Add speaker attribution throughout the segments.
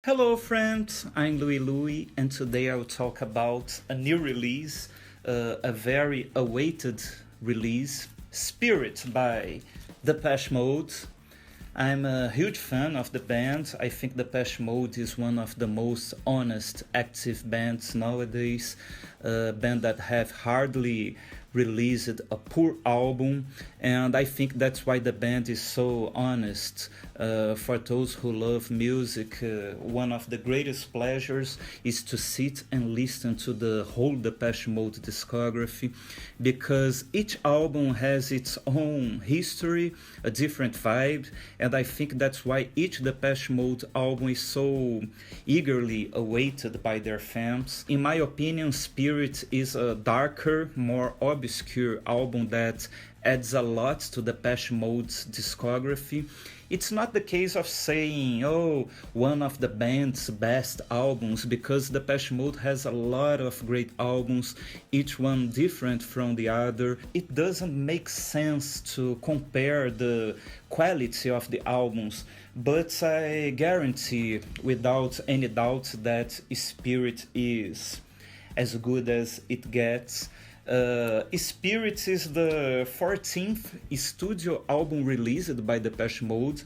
Speaker 1: Hello, friends. I'm Louie Louie, and today I will talk about a new release, a very awaited release, Spirit by Depeche Mode. I'm a huge fan of the band. I think Depeche Mode is one of the most honest active bands nowadays. A band that have hardly released a poor album, and I think that's why the band is so honest. For those who love music, one of the greatest pleasures is to sit and listen to the whole Depeche Mode discography, because each album has its own history, a different vibe, and I think that's why each Depeche Mode album is so eagerly awaited by their fans. In my opinion, Spirit is a darker, more obscure album that adds a lot to Depeche Mode's discography. It's not the case of saying, oh, one of the band's best albums, because Depeche Mode has a lot of great albums, each one different from the other. It doesn't make sense to compare the quality of the albums, but I guarantee without any doubt that Spirit is as good as it gets. Spirit is the 14th studio album released by Depeche Mode,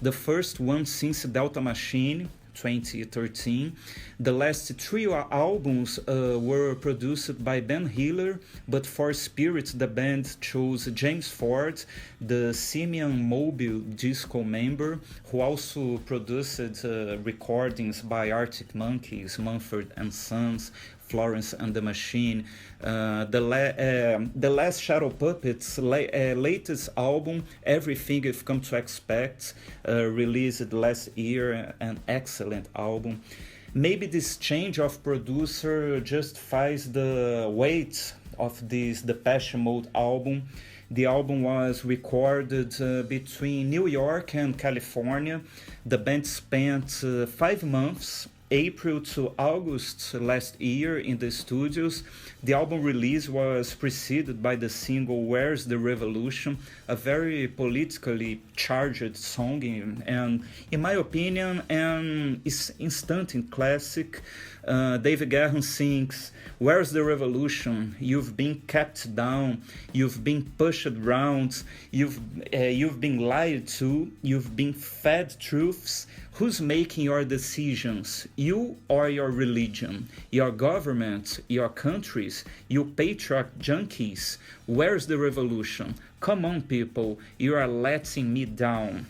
Speaker 1: the first one since Delta Machine 2013. The last three albums were produced by Ben Hiller, but for Spirit the band chose James Ford, the Simian Mobile disco member, who also produced recordings by Arctic Monkeys, Mumford and Sons, Florence and the Machine. The Last Shadow Puppets' latest album, Everything You've Come to Expect, released last year, an excellent album. Maybe this change of producer justifies the weight of this Depeche Mode album. The album was recorded between New York and California. The band spent 5 months, April to August last year, in the studios. The album release was preceded by the single Where's the Revolution, a very politically charged song, and in my opinion an instant classic. David Guerin sings, "Where's the revolution? You've been kept down, you've been pushed around, you've been lied to, you've been fed truths. Who's making your decisions? You or your religion? Your government? Your countries? You patriarch junkies? Where's the revolution? Come on, people, you are letting me down."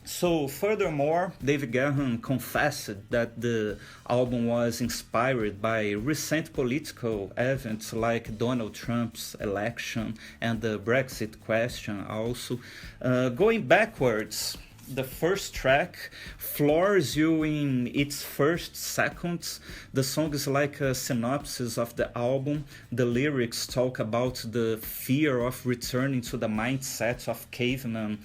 Speaker 1: So, furthermore, David Guerin confessed that the album was inspired by recent political events like Donald Trump's election and the Brexit question also. Going backwards, the first track floors you in its first seconds. The song is like a synopsis of the album. The lyrics talk about the fear of returning to the mindset of cavemen.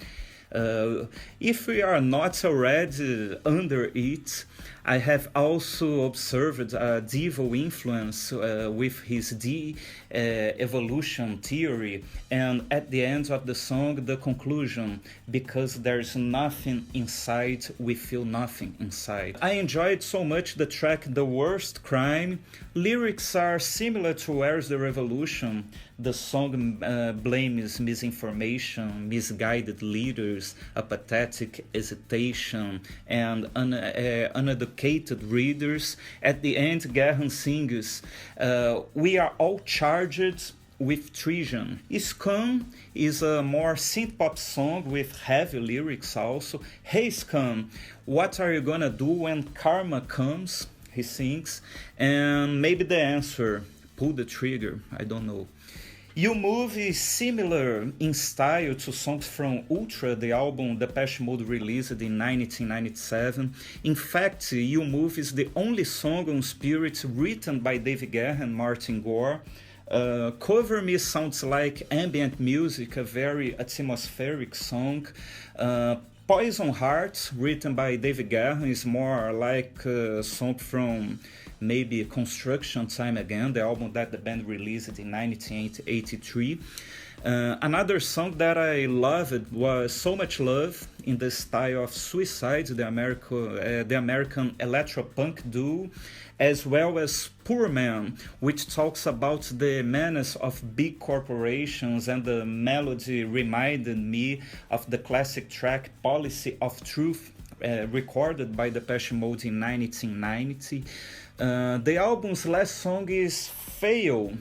Speaker 1: If we are not already under it, I have also observed a devil influence with his evolution theory, and at the end of the song, the conclusion, because there's nothing inside, we feel nothing inside. I enjoyed so much the track The Worst Crime. Lyrics are similar to Where's the Revolution. The song blames misinformation, misguided leaders, apathetic hesitation, and uneducated readers. At the end, Guerin sings, "We are all charged with treason." Scum is a more synth-pop song with heavy lyrics also. "Hey Scum, what are you gonna do when karma comes?" he sings. And maybe the answer, pull the trigger, I don't know. You Move is similar in style to songs from Ultra, the album Depeche Mode released in 1997. In fact, You Move is the only song on Spirit written by David Guerin and Martin Gore. Cover Me sounds like ambient music, a very atmospheric song. Poison Heart, written by David Guerin, is more like a song from maybe Construction Time Again, the album that the band released in 1983. Another song that I loved was So Much Love in the style of Suicide, the American electropunk duo, as well as Poor Man, which talks about the menace of big corporations, and the melody reminded me of the classic track Policy of Truth, recorded by Depeche Mode in 1990. The album's last song is Fail,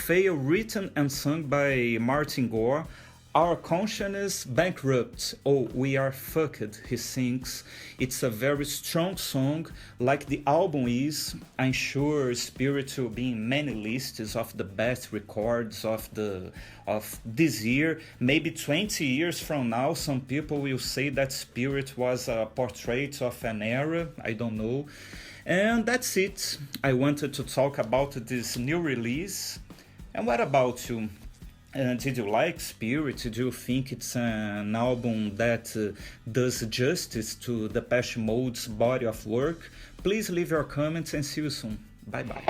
Speaker 1: written and sung by Martin Gore. Our conscience bankrupt, oh, we are fucked, he sings. It's a very strong song, like the album is. I'm sure Spirit will be in many lists of the best records of this year. Maybe 20 years from now, some people will say that Spirit was a portrait of an era. I don't know. And that's it. I wanted to talk about this new release. And what about you? Did you like Spirit? Do you think it's an album that does justice to Depeche Mode's body of work? Please leave your comments and see you soon. Bye bye.